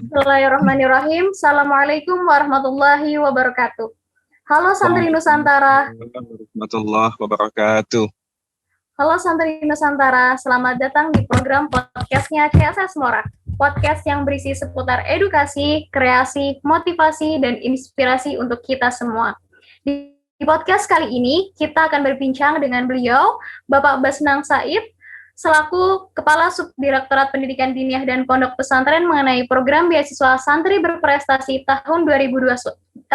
Bismillahirrahmanirrahim. Assalamualaikum warahmatullahi wabarakatuh. Halo Santri Nusantara. Warahmatullahi wabarakatuh. Halo Santri Nusantara, selamat datang di program podcastnya CSS Mora. Podcast yang berisi seputar edukasi, kreasi, motivasi, dan inspirasi untuk kita semua. Di podcast kali ini, kita akan berbincang dengan beliau, Bapak Basnang Said, selaku Kepala Subdirektorat Pendidikan Diniyah dan Pondok Pesantren mengenai program beasiswa santri berprestasi tahun 2021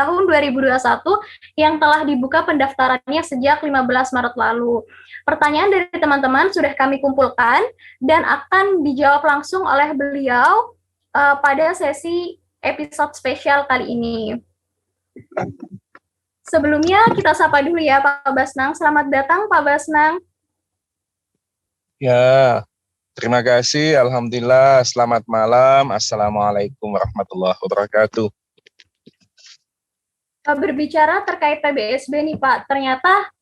yang telah dibuka pendaftarannya sejak 15 Maret lalu. Pertanyaan dari teman-teman sudah kami kumpulkan dan akan dijawab langsung oleh beliau pada sesi episode spesial kali ini. Sebelumnya kita sapa dulu ya Pak Basnang. Selamat datang Pak Basnang. Ya, terima kasih. Alhamdulillah. Selamat malam. Assalamualaikum warahmatullahi wabarakatuh. Berbicara terkait PBSB nih Pak, ternyata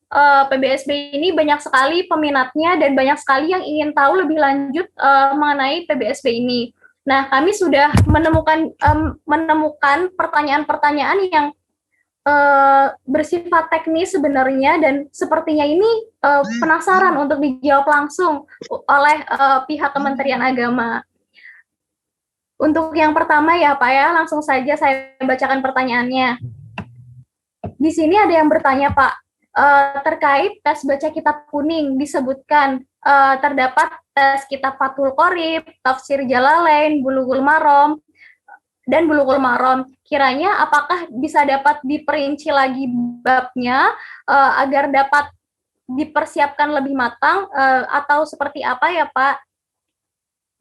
PBSB ini banyak sekali peminatnya dan banyak sekali yang ingin tahu lebih lanjut mengenai PBSB ini. Nah, kami sudah menemukan pertanyaan-pertanyaan yang bersifat teknis sebenarnya dan sepertinya ini penasaran untuk dijawab langsung oleh pihak Kementerian Agama. Untuk yang pertama ya Pak ya, langsung saja saya bacakan pertanyaannya. Di sini ada yang bertanya Pak, terkait tes baca kitab kuning disebutkan terdapat tes kitab Fathul Qorib, Tafsir Jalalain, Bulughul Maram, dan Bulughul Maram. Kiranya apakah bisa dapat diperinci lagi babnya agar dapat dipersiapkan lebih matang atau seperti apa ya Pak?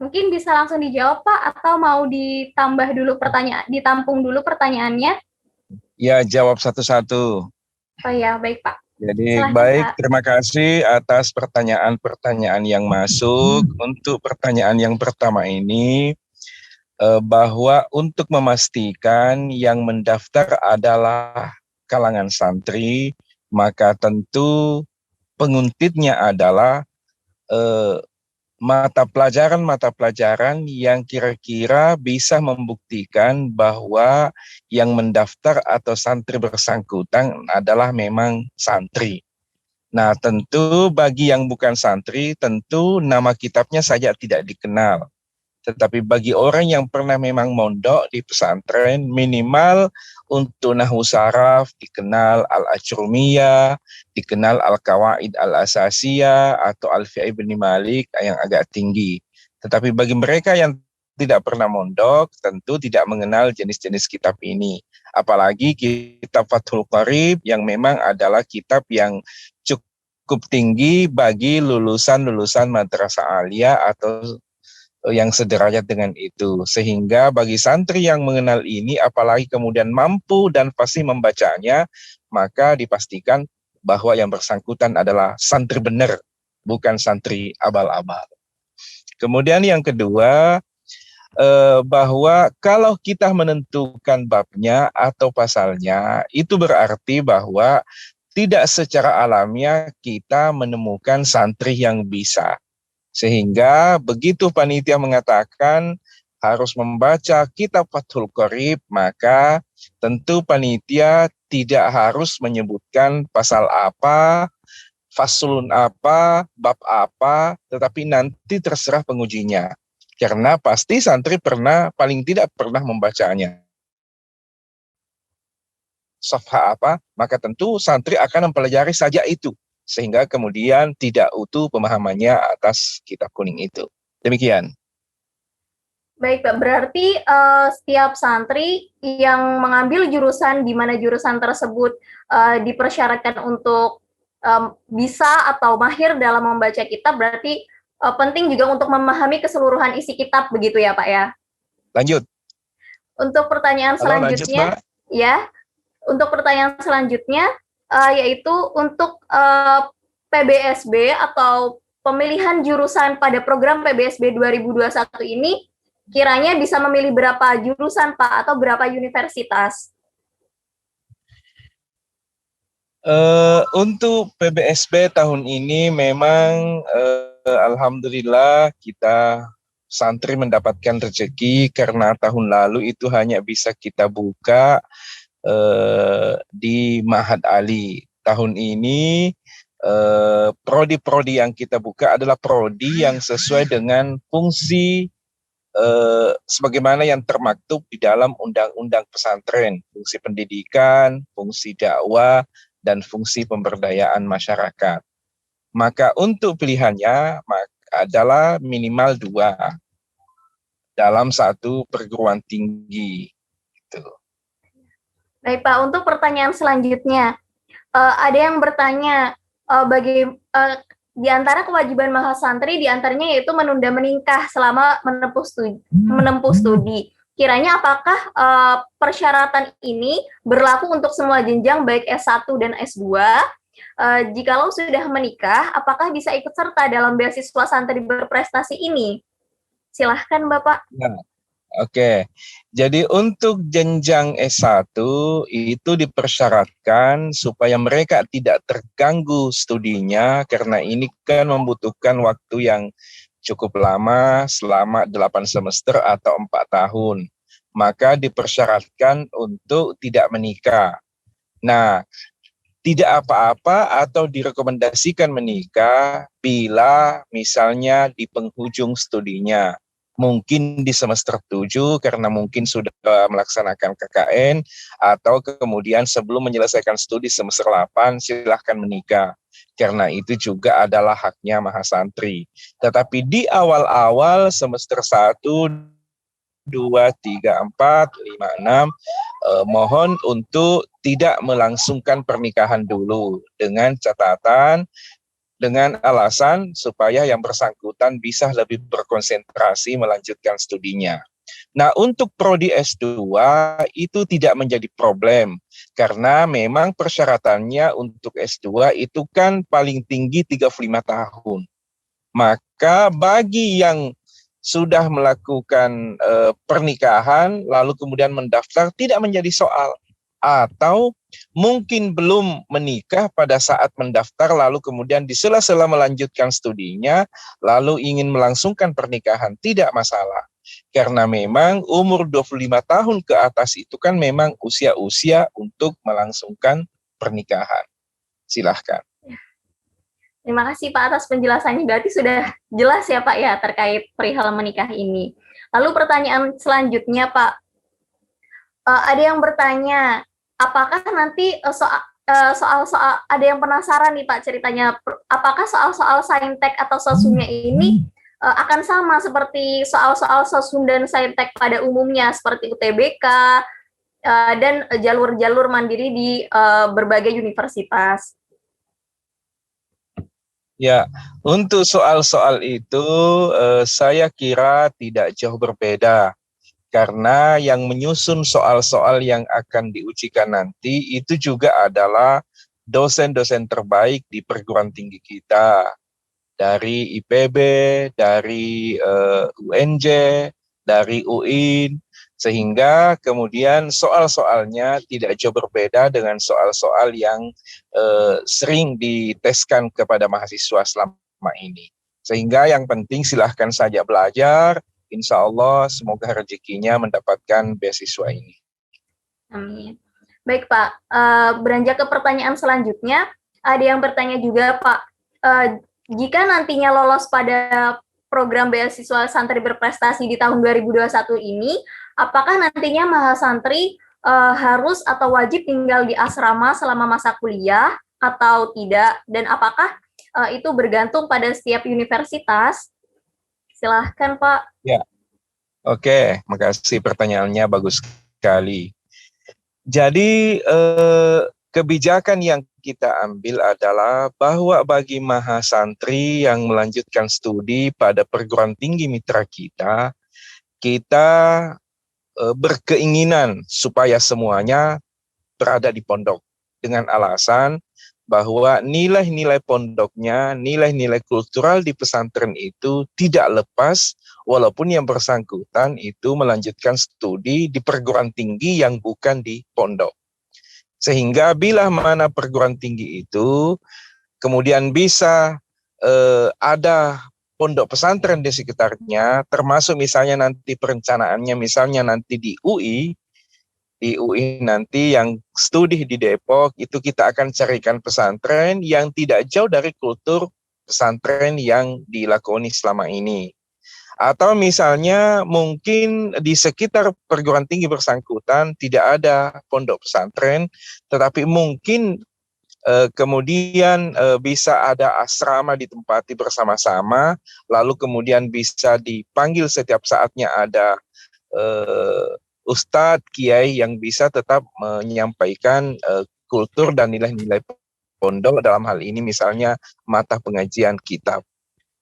Mungkin bisa langsung dijawab Pak atau mau ditampung dulu pertanyaannya? Ya, jawab satu-satu. Oh ya, baik Pak. Jadi Silahkan, baik, Pak. terima kasih atas pertanyaan-pertanyaan yang masuk. Untuk pertanyaan yang pertama ini, bahwa untuk memastikan yang mendaftar adalah kalangan santri, maka tentu penguntitnya adalah mata pelajaran yang kira-kira bisa membuktikan bahwa yang mendaftar atau santri bersangkutan adalah memang santri. Nah, tentu bagi yang bukan santri, tentu nama kitabnya saja tidak dikenal. Tetapi bagi orang yang pernah memang mondok di pesantren, minimal untuk nahwu saraf dikenal al-ajrumiyah, dikenal al-qawaid al-asasiyah atau Alfiyah Ibn Malik yang agak tinggi. Tetapi bagi mereka yang tidak pernah mondok, tentu tidak mengenal jenis-jenis kitab ini. Apalagi kitab Fathul Qorib yang memang adalah kitab yang cukup tinggi bagi lulusan-lulusan madrasah aliyah atau yang sederajat dengan itu. Sehingga bagi santri yang mengenal ini, apalagi kemudian mampu dan pasti membacanya, maka dipastikan bahwa yang bersangkutan adalah santri benar, bukan santri abal-abal. Kemudian yang kedua, bahwa kalau kita menentukan babnya atau pasalnya, itu berarti bahwa tidak secara alamiah kita menemukan santri yang bisa. Sehingga begitu panitia mengatakan harus membaca kitab Fathul Qorib, maka tentu panitia tidak harus menyebutkan pasal apa, faslun apa, bab apa, tetapi nanti terserah pengujinya. Karena pasti santri paling tidak pernah membacanya. Safha apa, maka tentu santri akan mempelajari saja itu. Sehingga kemudian tidak utuh pemahamannya atas kitab kuning itu. Demikian. Baik, Pak. Berarti setiap santri yang mengambil jurusan di mana jurusan tersebut dipersyaratkan untuk bisa atau mahir dalam membaca kitab, berarti penting juga untuk memahami keseluruhan isi kitab, begitu ya, Pak ya? Lanjut. Untuk pertanyaan selanjutnya, ya. Untuk pertanyaan selanjutnya, yaitu untuk PBSB atau pemilihan jurusan pada program PBSB 2021 ini, kiranya bisa memilih berapa jurusan, Pak, atau berapa universitas? Untuk PBSB tahun ini memang alhamdulillah kita santri mendapatkan rezeki karena tahun lalu itu hanya bisa kita buka di Ma'had Ali. Tahun ini prodi-prodi yang kita buka adalah prodi yang sesuai dengan fungsi sebagaimana yang termaktub di dalam undang-undang pesantren, fungsi pendidikan, fungsi dakwah, dan fungsi pemberdayaan masyarakat. Maka untuk pilihannya adalah minimal 2 dalam satu perguruan tinggi. Gitu. Baik Pak, untuk pertanyaan selanjutnya, ada yang bertanya di antara kewajiban mahasantri diantaranya yaitu menunda menikah selama menempuh studi. Kiranya apakah persyaratan ini berlaku untuk semua jenjang baik S1 dan S2? Jikalau sudah menikah, apakah bisa ikut serta dalam beasiswa santri berprestasi ini? Silahkan Bapak. Nah, oke. Jadi untuk jenjang S1 itu dipersyaratkan supaya mereka tidak terganggu studinya karena ini kan membutuhkan waktu yang cukup lama selama 8 semester atau 4 tahun. Maka dipersyaratkan untuk tidak menikah. Nah, tidak apa-apa atau direkomendasikan menikah bila misalnya di penghujung studinya. Mungkin di semester 7 karena mungkin sudah melaksanakan KKN atau kemudian sebelum menyelesaikan studi semester 8 silahkan menikah. Karena itu juga adalah haknya mahasantri. Tetapi di awal-awal semester 1, 2, 3, 4, 5, 6 mohon untuk tidak melangsungkan pernikahan dulu dengan catatan dengan alasan supaya yang bersangkutan bisa lebih berkonsentrasi melanjutkan studinya. Nah, untuk prodi S2 itu tidak menjadi problem karena memang persyaratannya untuk S2 itu kan paling tinggi 35 tahun. Maka bagi yang sudah melakukan pernikahan lalu kemudian mendaftar tidak menjadi soal, atau mungkin belum menikah pada saat mendaftar lalu kemudian di sela-sela melanjutkan studinya lalu ingin melangsungkan pernikahan tidak masalah, karena memang umur 25 tahun ke atas itu kan memang usia-usia untuk melangsungkan pernikahan. Silahkan. Terima kasih Pak atas penjelasannya. Berarti sudah jelas ya Pak ya terkait perihal menikah ini. Lalu pertanyaan selanjutnya Pak, ada yang bertanya, apakah nanti soal-soal ada yang penasaran nih Pak ceritanya, apakah soal-soal saintek atau sosumnya ini akan sama seperti soal-soal sosum dan saintek pada umumnya seperti UTBK dan jalur-jalur mandiri di berbagai universitas? Ya, untuk soal-soal itu saya kira tidak jauh berbeda. Karena yang menyusun soal-soal yang akan diujikan nanti itu juga adalah dosen-dosen terbaik di perguruan tinggi kita. Dari IPB, dari UNJ, dari UIN, sehingga kemudian soal-soalnya tidak jauh berbeda dengan soal-soal yang sering diteskan kepada mahasiswa selama ini. Sehingga yang penting silahkan saja belajar, insya Allah semoga rezekinya mendapatkan beasiswa ini. Amin. Baik Pak, beranjak ke pertanyaan selanjutnya, ada yang bertanya juga Pak, jika nantinya lolos pada program beasiswa santri berprestasi di tahun 2021 ini, apakah nantinya mahasantri harus atau wajib tinggal di asrama selama masa kuliah atau tidak? Dan apakah itu bergantung pada setiap universitas? Silahkan Pak. Ya, oke, makasih pertanyaannya bagus sekali. Jadi kebijakan yang kita ambil adalah bahwa bagi mahasantri yang melanjutkan studi pada perguruan tinggi mitra kita, kita berkeinginan supaya semuanya berada di pondok dengan alasan bahwa nilai-nilai pondoknya, nilai-nilai kultural di pesantren itu tidak lepas walaupun yang bersangkutan itu melanjutkan studi di perguruan tinggi yang bukan di pondok. Sehingga bila mana perguruan tinggi itu kemudian bisa ada pondok pesantren di sekitarnya, termasuk misalnya nanti perencanaannya misalnya nanti di UI nanti yang studi di Depok, itu kita akan carikan pesantren yang tidak jauh dari kultur pesantren yang dilakoni selama ini. Atau misalnya mungkin di sekitar perguruan tinggi bersangkutan tidak ada pondok pesantren, tetapi mungkin kemudian bisa ada asrama ditempati bersama-sama, lalu kemudian bisa dipanggil setiap saatnya ada ustadz, kiai yang bisa tetap menyampaikan kultur dan nilai-nilai pondok, dalam hal ini misalnya mata pengajian kitab.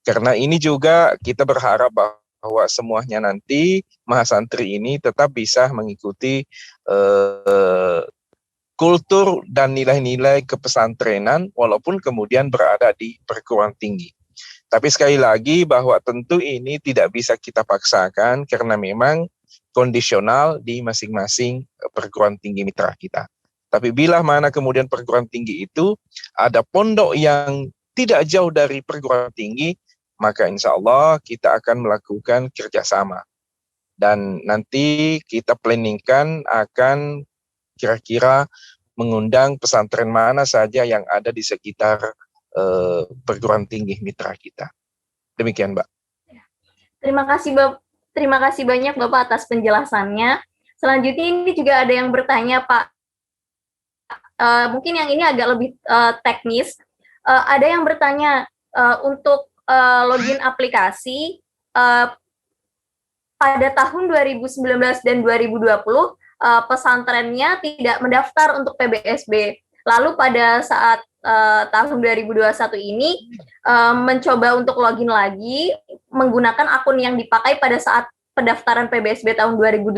Karena ini juga kita berharap bahwa semuanya nanti mahasantri ini tetap bisa mengikuti kultur dan nilai-nilai kepesantrenan walaupun kemudian berada di perguruan tinggi. Tapi sekali lagi bahwa tentu ini tidak bisa kita paksakan karena memang kondisional di masing-masing perguruan tinggi mitra kita. Tapi bila mana kemudian perguruan tinggi itu ada pondok yang tidak jauh dari perguruan tinggi, maka insya Allah kita akan melakukan kerjasama. Dan nanti kita planningkan akan kira-kira mengundang pesantren mana saja yang ada di sekitar perguruan tinggi mitra kita. Demikian, Mbak. Terima kasih banyak Bapak atas penjelasannya. Selanjutnya ini juga ada yang bertanya, Pak. Mungkin yang ini agak lebih teknis. Ada yang bertanya untuk login aplikasi pada tahun 2019 dan 2020 pesantrennya tidak mendaftar untuk PBSB. Lalu pada saat tahun 2021 ini mencoba untuk login lagi menggunakan akun yang dipakai pada saat pendaftaran PBSB tahun 2018,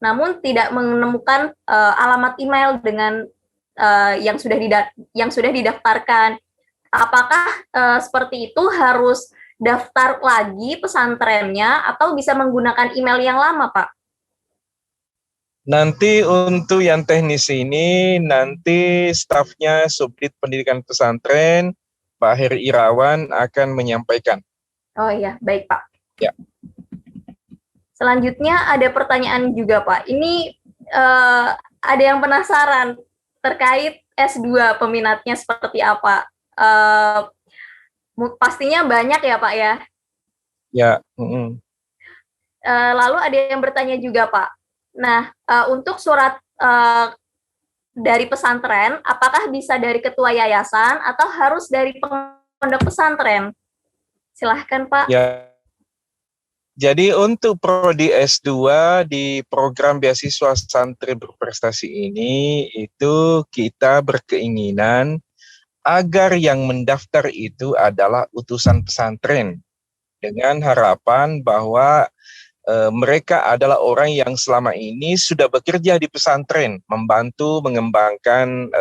namun tidak menemukan alamat email dengan yang sudah didaftarkan. Apakah seperti itu harus daftar lagi pesantrennya atau bisa menggunakan email yang lama, Pak? Nanti untuk yang teknis ini, nanti stafnya Subdit Pendidikan Pesantren, Pak Heri Irawan akan menyampaikan. Oh iya, baik Pak. Ya. Selanjutnya ada pertanyaan juga Pak. Ini ada yang penasaran terkait S2 peminatnya seperti apa? Pastinya banyak ya Pak ya? Ya. Lalu ada yang bertanya juga Pak. Nah, untuk surat dari pesantren, apakah bisa dari ketua yayasan atau harus dari pondok pesantren? Silahkan Pak. Ya. Jadi untuk prodi S2 di program beasiswa santri berprestasi ini, itu kita berkeinginan agar yang mendaftar itu adalah utusan pesantren, dengan harapan bahwa mereka adalah orang yang selama ini sudah bekerja di pesantren, membantu mengembangkan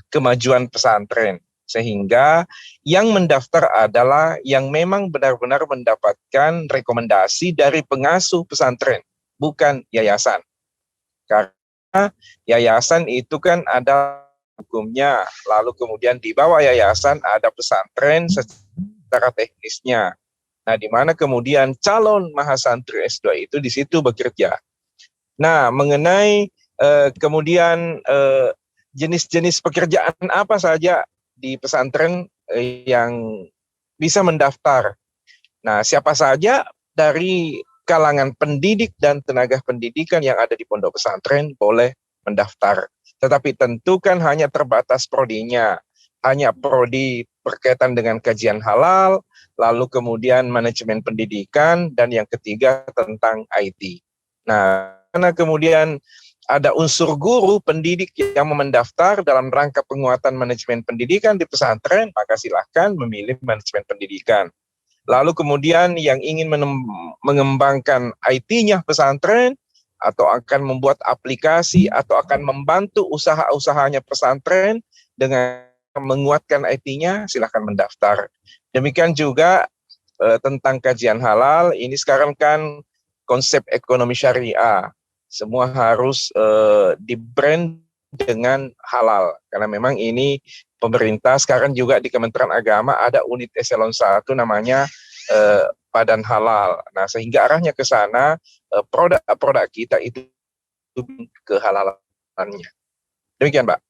kemajuan pesantren. Sehingga yang mendaftar adalah yang memang benar-benar mendapatkan rekomendasi dari pengasuh pesantren, bukan yayasan. Karena yayasan itu kan ada hukumnya, lalu kemudian di bawah yayasan ada pesantren secara teknisnya. Nah, di mana kemudian calon mahasantri S2 itu di situ bekerja. Nah, mengenai kemudian jenis-jenis pekerjaan apa saja di pesantren yang bisa mendaftar. Nah, siapa saja dari kalangan pendidik dan tenaga pendidikan yang ada di pondok pesantren boleh mendaftar. Tetapi tentu kan hanya terbatas prodinya. Hanya prodi berkaitan dengan kajian halal, lalu kemudian manajemen pendidikan, dan yang ketiga tentang IT. Nah, karena kemudian ada unsur guru pendidik yang mendaftar dalam rangka penguatan manajemen pendidikan di pesantren, maka silahkan memilih manajemen pendidikan. Lalu kemudian yang ingin mengembangkan IT-nya pesantren, atau akan membuat aplikasi, atau akan membantu usaha-usahanya pesantren dengan menguatkan IT-nya, silahkan mendaftar. Demikian juga tentang kajian halal, ini sekarang kan konsep ekonomi syariah. Semua harus di-brand dengan halal. Karena memang ini pemerintah sekarang juga di Kementerian Agama ada unit eselon 1 namanya Badan Halal. Nah, sehingga arahnya ke sana produk-produk kita itu kehalalannya. Demikian, Mbak.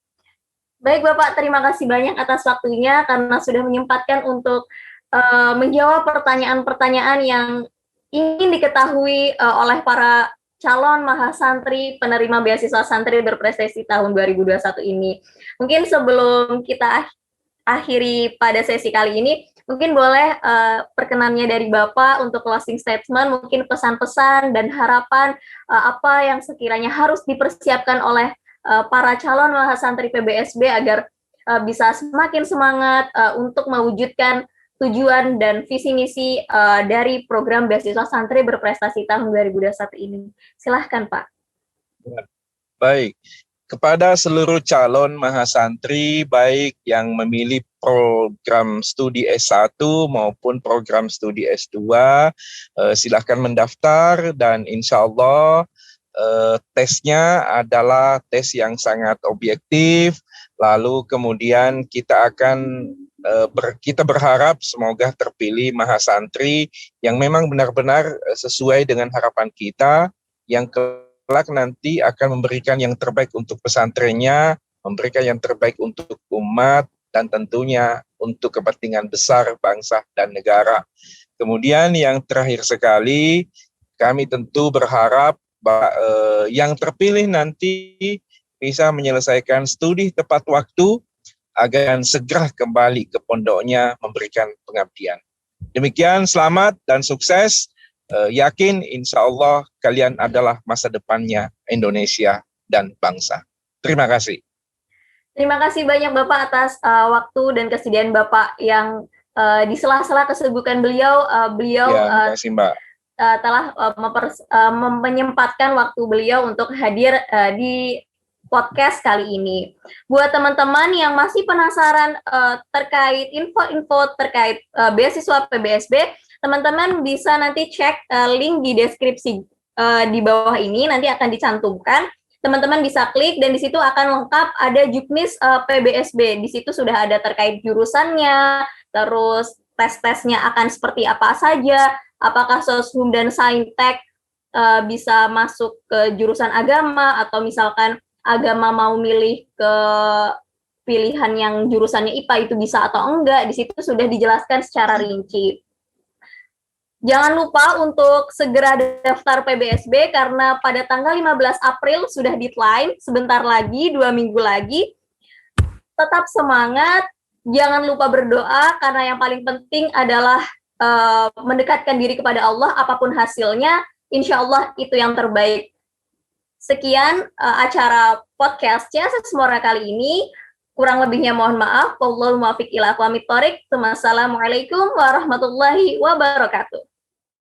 Baik Bapak, terima kasih banyak atas waktunya karena sudah menyempatkan untuk menjawab pertanyaan-pertanyaan yang ingin diketahui oleh para calon mahasantri penerima beasiswa santri berprestasi tahun 2021 ini. Mungkin sebelum kita akhiri pada sesi kali ini, mungkin boleh perkenannya dari Bapak untuk closing statement, mungkin pesan-pesan dan harapan apa yang sekiranya harus dipersiapkan oleh para calon mahasantri PBSB agar bisa semakin semangat untuk mewujudkan tujuan dan visi misi dari program beasiswa santri berprestasi tahun 2021 ini. Silahkan Pak. Baik, kepada seluruh calon mahasantri baik yang memilih program studi S1 maupun program studi S2, silahkan mendaftar dan insya Allah tesnya adalah tes yang sangat objektif. Lalu kemudian kita akan kita berharap semoga terpilih mahasantri yang memang benar-benar sesuai dengan harapan kita, yang kelak nanti akan memberikan yang terbaik untuk pesantrennya, memberikan yang terbaik untuk umat, dan tentunya untuk kepentingan besar bangsa dan negara. Kemudian yang terakhir sekali, kami tentu berharap bahwa yang terpilih nanti bisa menyelesaikan studi tepat waktu agar segera kembali ke pondoknya memberikan pengabdian. Demikian, selamat dan sukses. Yakin insya Allah kalian adalah masa depannya Indonesia dan bangsa. Terima kasih. Terima kasih banyak Bapak atas waktu dan kesediaan Bapak yang di sela-sela kesibukan beliau, Terima kasih Mbak. Telah menyempatkan waktu beliau untuk hadir di podcast kali ini. Buat teman-teman yang masih penasaran terkait info-info terkait beasiswa PBSB, teman-teman bisa nanti cek link di deskripsi di bawah ini, nanti akan dicantumkan. Teman-teman bisa klik dan di situ akan lengkap ada juknis PBSB. Di situ sudah ada terkait jurusannya, terus tes-tesnya akan seperti apa saja, apakah Soshum dan Saintek bisa masuk ke jurusan agama, atau misalkan agama mau milih ke pilihan yang jurusannya IPA itu bisa atau enggak, di situ sudah dijelaskan secara rinci. Jangan lupa untuk segera daftar PBSB karena pada tanggal 15 April sudah deadline, sebentar lagi, 2 minggu lagi. Tetap semangat, jangan lupa berdoa karena yang paling penting adalah mendekatkan diri kepada Allah, apapun hasilnya, insya Allah itu yang terbaik. Sekian acara podcast CSS Mora kali ini. Kurang lebihnya mohon maaf. Wallahul muwaffiq ila aqwamit thoriq. Wassalamualaikum warahmatullahi wabarakatuh.